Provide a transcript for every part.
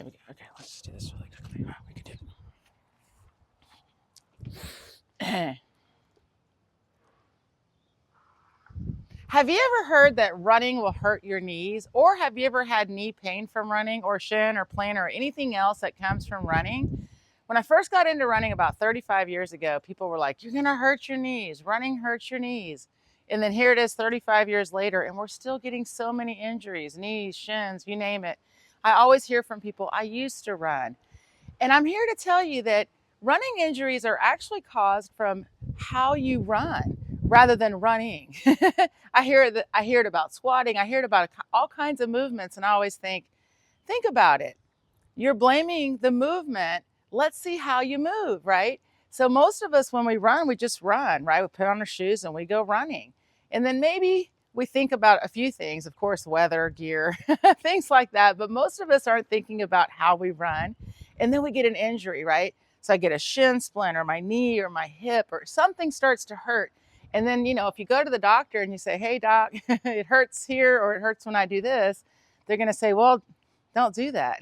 Here we go. Okay, let's just do this really quickly. We can do it. Have you ever heard that running will hurt your knees? Or have you ever had knee pain from running, or shin or plantar or anything else that comes from running? When I first got into running about 35 years ago, people were like, you're gonna hurt your knees. Running hurts your knees. And then here it is 35 years later, and we're still getting so many injuries, knees, shins, you name it. I always hear from people, I used to run. And I'm here to tell you that running injuries are actually caused from how you run rather than running. I hear it about squatting. I hear it about all kinds of movements, and I always think about it. You're blaming the movement. Let's see how you move, right? So most of us, when we run, we just run, right? We put on our shoes and we go running. And then maybe we think about a few things, of course, weather, gear, things like that. But most of us aren't thinking about how we run. And then we get an injury, right? So I get a shin splint or my knee or my hip or something starts to hurt. And then, if you go to the doctor and you say, hey, doc, it hurts here or it hurts when I do this, they're going to say, well, don't do that.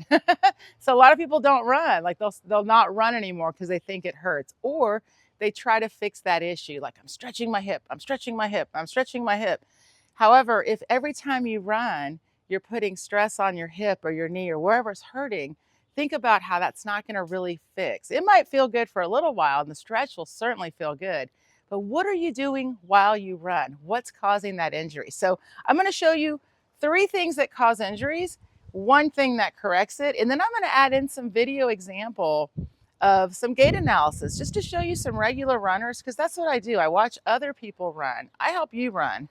So a lot of people don't run. Like they'll not run anymore because they think it hurts. Or they try to fix that issue. Like I'm stretching my hip, I'm stretching my hip, I'm stretching my hip. However, if every time you run, you're putting stress on your hip or your knee or wherever's hurting, think about how that's not going to really fix. It might feel good for a little while, and the stretch will certainly feel good. But what are you doing while you run? What's causing that injury? So I'm going to show you 3 things that cause injuries, 1 thing that corrects it, and then I'm going to add in some video example of some gait analysis just to show you some regular runners, because that's what I do. I watch other people run. I help you run.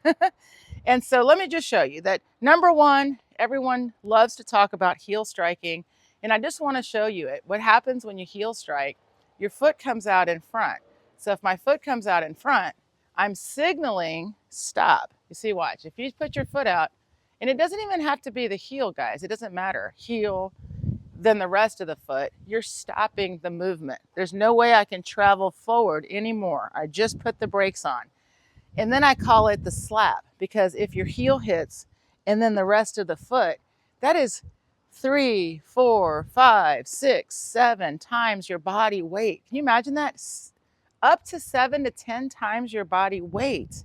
And so let me just show you that number 1, everyone loves to talk about heel striking. And I just want to show you it. What happens when you heel strike, your foot comes out in front. So if my foot comes out in front, I'm signaling stop. You see, watch. If you put your foot out, and it doesn't even have to be the heel, guys. It doesn't matter. Heel, then the rest of the foot. You're stopping the movement. There's no way I can travel forward anymore. I just put the brakes on. And then I call it the slap, because if your heel hits and then the rest of the foot, that is 3, 4, 5, 6, 7 times your body weight. Can you imagine that? Up to 7 to 10 times your body weight.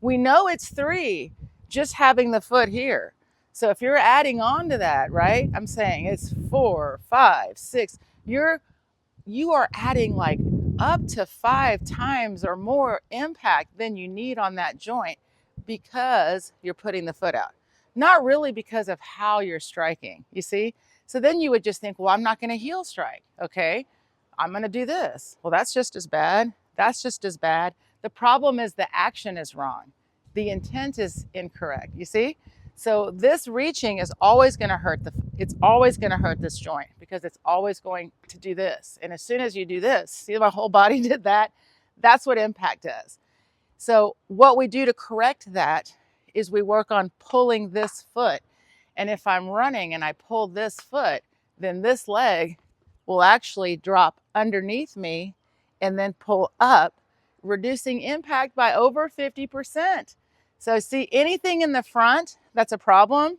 We know it's 3 just having the foot here. So if you're adding on to that, right? I'm saying it's 4, 5, 6. You are adding like up to 5 times or more impact than you need on that joint because you're putting the foot out. Not really because of how you're striking, you see? So then you would just think, well, I'm not going to heel strike. Okay, I'm going to do this. Well, that's just as bad. That's just as bad. The problem is the action is wrong. The intent is incorrect, you see? So this reaching is always going to hurt it's always going to hurt this joint because it's always going to do this. And as soon as you do this, see my whole body did that? That's what impact does. So what we do to correct that is we work on pulling this foot. And if I'm running and I pull this foot, then this leg will actually drop underneath me and then pull up, reducing impact by over 50%. So see, anything in the front that's a problem,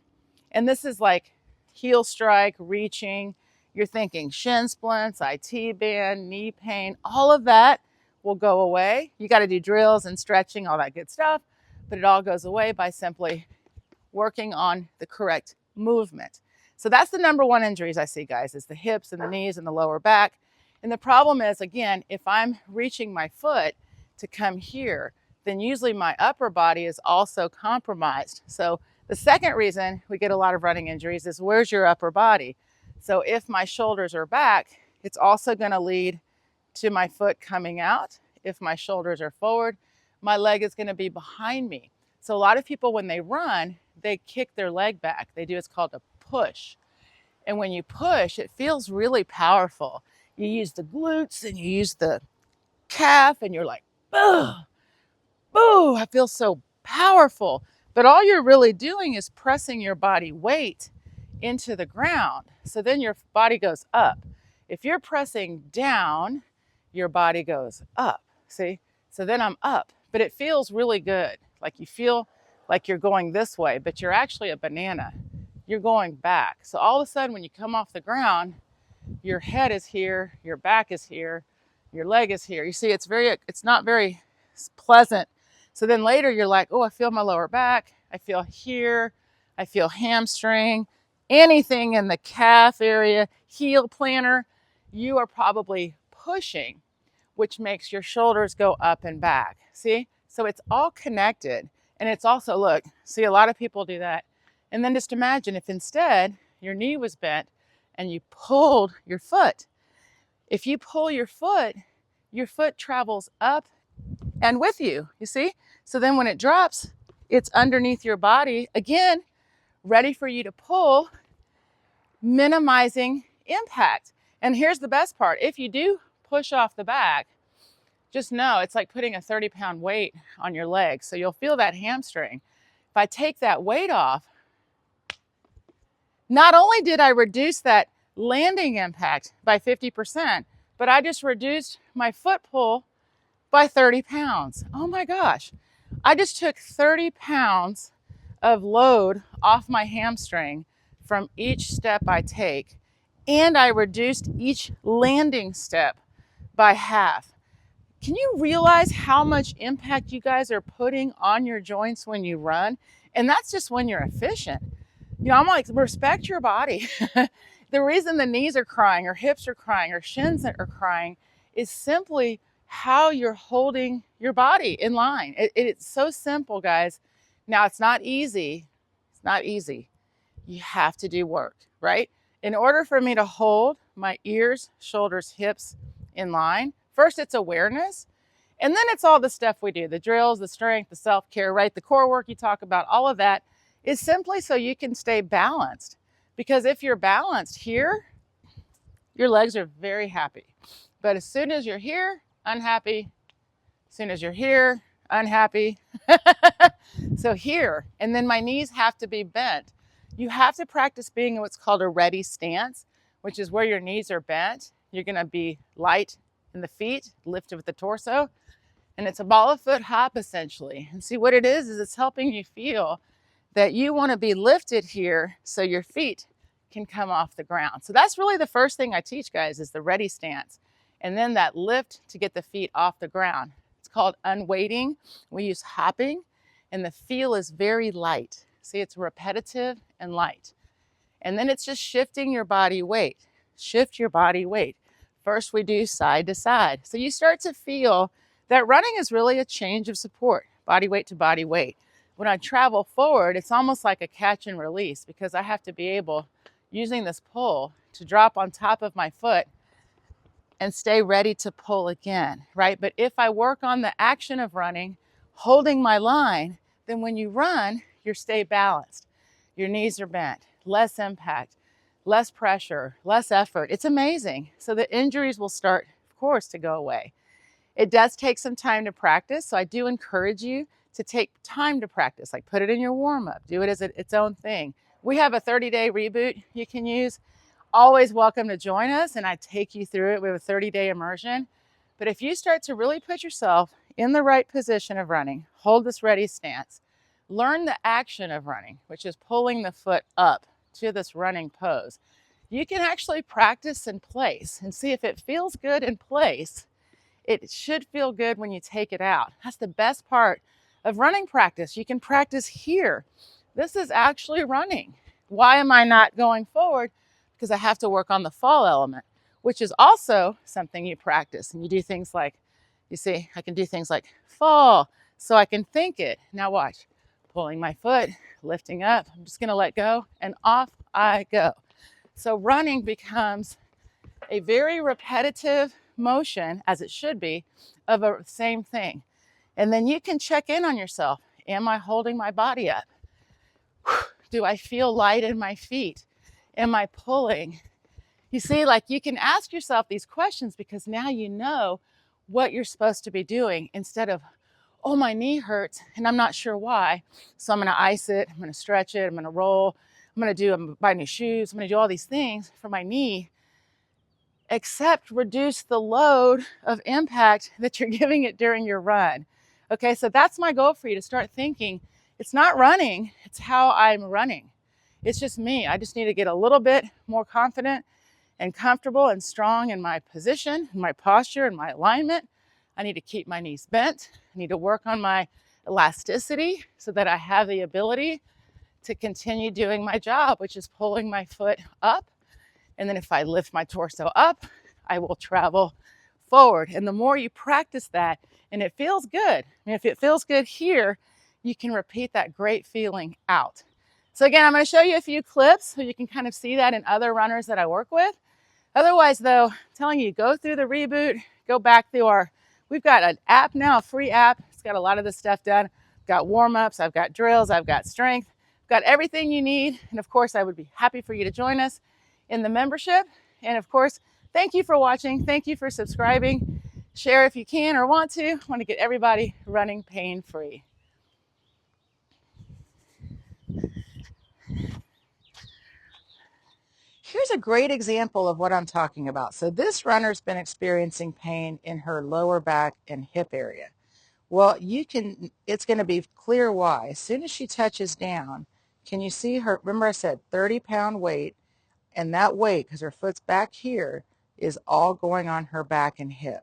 and this is like heel strike, reaching, you're thinking shin splints, IT band, knee pain, all of that will go away. You got to do drills and stretching, all that good stuff, but it all goes away by simply working on the correct movement. So that's the number 1 injuries I see, guys, is the hips and the knees and the lower back. And the problem is, again, if I'm reaching my foot to come here, then usually my upper body is also compromised. So the second reason we get a lot of running injuries is where's your upper body? So if my shoulders are back, it's also going to lead to my foot coming out. If my shoulders are forward, my leg is going to be behind me. So a lot of people, when they run, they kick their leg back. They do what's called a push. And when you push, it feels really powerful. You use the glutes and you use the calf and you're like, ugh. Oh, I feel so powerful. But all you're really doing is pressing your body weight into the ground. So then your body goes up. If you're pressing down, your body goes up. See? So then I'm up. But it feels really good. Like you feel like you're going this way, but you're actually a banana. you're going back. So all of a sudden when you come off the ground, your head is here, your back is here, your leg is here. You see, it's not very pleasant. So then later you're like, oh, I feel my lower back, I feel here, I feel hamstring, anything in the calf area, heel plantar, you are probably pushing, which makes your shoulders go up and back. See? So it's all connected. And it's also, look, see, a lot of people do that. And then just imagine if instead your knee was bent and you pulled your foot. If you pull your foot travels up and with you, you see? So then when it drops, it's underneath your body, again, ready for you to pull, minimizing impact. And here's the best part. If you do push off the back, just know it's like putting a 30-pound weight on your leg. So you'll feel that hamstring. If I take that weight off, not only did I reduce that landing impact by 50%, but I just reduced my foot pull by 30 pounds. Oh my gosh. I just took 30 pounds of load off my hamstring from each step I take, and I reduced each landing step by half. Can you realize how much impact you guys are putting on your joints when you run? And that's just when you're efficient. You know, I'm like, respect your body. The reason the knees are crying or hips are crying or shins are crying is simply how you're holding your body in line. It's so simple, guys. Now, it's not easy. It's not easy. You have to do work, right? In order for me to hold my ears, shoulders, hips in line, first it's awareness, and then it's all the stuff we do, the drills, the strength, the self-care, right? The core work you talk about, all of that is simply so you can stay balanced. Because if you're balanced here, your legs are very happy. But as soon as you're here, unhappy. As soon as you're here, unhappy. So here, and then my knees have to be bent. You have to practice being in what's called a ready stance, which is where your knees are bent. You're gonna be light in the feet, lifted with the torso. And it's a ball of foot hop essentially. And see what it is it's helping you feel that you want to be lifted here so your feet can come off the ground. So that's really the first thing I teach guys is the ready stance. And then that lift to get the feet off the ground. It's called unweighting. We use hopping and the feel is very light. See, it's repetitive and light. And then it's just shifting your body weight. Shift your body weight. First we do side to side. So you start to feel that running is really a change of support, body weight to body weight. When I travel forward, it's almost like a catch and release because I have to be able, using this pull, to drop on top of my foot and stay ready to pull again, right? But if I work on the action of running, holding my line, then when you run, you stay balanced. Your knees are bent, less impact, less pressure, less effort. It's amazing. So the injuries will start, of course, to go away. It does take some time to practice, so I do encourage you to take time to practice, like put it in your warm-up, do it as its own thing. We have a 30-day reboot you can use. Always welcome to join us, and I take you through it. We have a 30-day immersion. But if you start to really put yourself in the right position of running, hold this ready stance, learn the action of running, which is pulling the foot up to this running pose. You can actually practice in place and see if it feels good in place. It should feel good when you take it out. That's the best part of running practice. You can practice here. This is actually running. Why am I not going forward? Because I have to work on the fall element, which is also something you practice. And you do things like, you see, I can do things like fall, so I can think it. Now watch, pulling my foot, lifting up. I'm just gonna let go and off I go. So running becomes a very repetitive motion, as it should be, of a same thing. And then you can check in on yourself. Am I holding my body up? Do I feel light in my feet? Am I pulling? You see, like you can ask yourself these questions because now you know what you're supposed to be doing instead of, oh, my knee hurts and I'm not sure why. So I'm gonna ice it, I'm gonna stretch it, I'm gonna roll, I'm gonna buy new shoes, I'm gonna do all these things for my knee, except reduce the load of impact that you're giving it during your run. Okay, so that's my goal for you, to start thinking, it's not running, it's how I'm running. It's just me. I just need to get a little bit more confident and comfortable and strong in my position, my posture, and my alignment. I need to keep my knees bent. I need to work on my elasticity so that I have the ability to continue doing my job, which is pulling my foot up. And then if I lift my torso up, I will travel forward. And the more you practice that, and it feels good. And if it feels good here, you can repeat that great feeling out. So again, I'm going to show you a few clips so you can kind of see that in other runners that I work with. Otherwise, though, I'm telling you, go through the reboot, go back through we've got an app now, a free app. It's got a lot of this stuff done. I've got warm-ups, I've got drills, I've got strength, I've got everything you need. And of course, I would be happy for you to join us in the membership. And of course, thank you for watching. Thank you for subscribing. Share if you can or want to. I want to get everybody running pain-free. Here's a great example of what I'm talking about. So this runner's been experiencing pain in her lower back and hip area. Well, it's going to be clear why. As soon as she touches down, can you see her? Remember I said 30-pound weight, and that weight, because her foot's back here, is all going on her back and hip.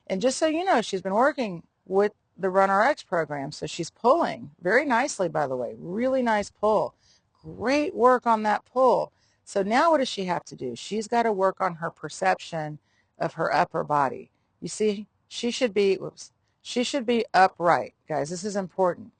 And just so you know, she's been working with the RunRx program, so she's pulling very nicely, by the way. Really nice pull. Great work on that pull. So now what does she have to do? She's got to work on her perception of her upper body. You see, she should be upright, guys. This is important.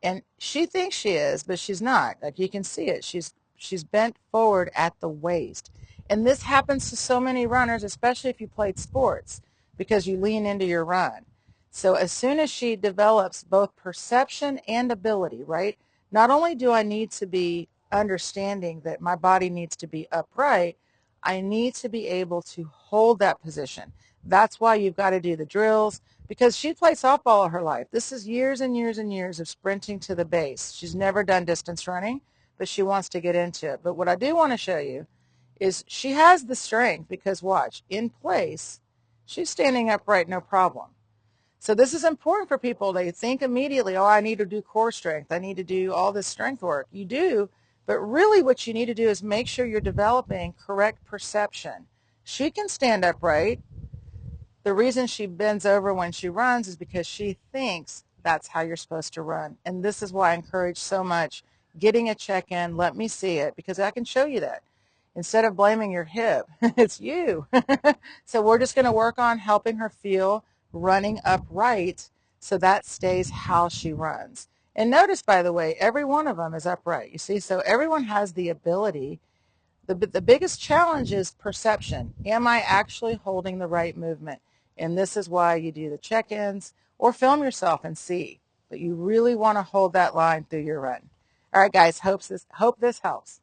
And she thinks she is, but she's not. Like you can see it. She's bent forward at the waist. And this happens to so many runners, especially if you played sports, because you lean into your run. So as soon as she develops both perception and ability, right? Not only do I need to be understanding that my body needs to be upright, I need to be able to hold that position. That's why you've got to do the drills, because she played softball all her life. This is years and years and years of sprinting to the base. She's never done distance running, but she wants to get into it. But what I do want to show you is she has the strength, because watch, in place, she's standing upright, no problem. So this is important for people. They think immediately, oh, I need to do core strength. I need to do all this strength work. You do, but really what you need to do is make sure you're developing correct perception. She can stand upright. The reason she bends over when she runs is because she thinks that's how you're supposed to run. And this is why I encourage so much getting a check-in, let me see it, because I can show you that. Instead of blaming your hip, it's you. So we're just going to work on helping her feel running upright so that stays how she runs. And notice, by the way, every one of them is upright. You see, so everyone has the ability. The biggest challenge is perception. Am I actually holding the right movement? And this is why you do the check-ins or film yourself and see. But you really want to hold that line through your run. All right, guys, hope this helps.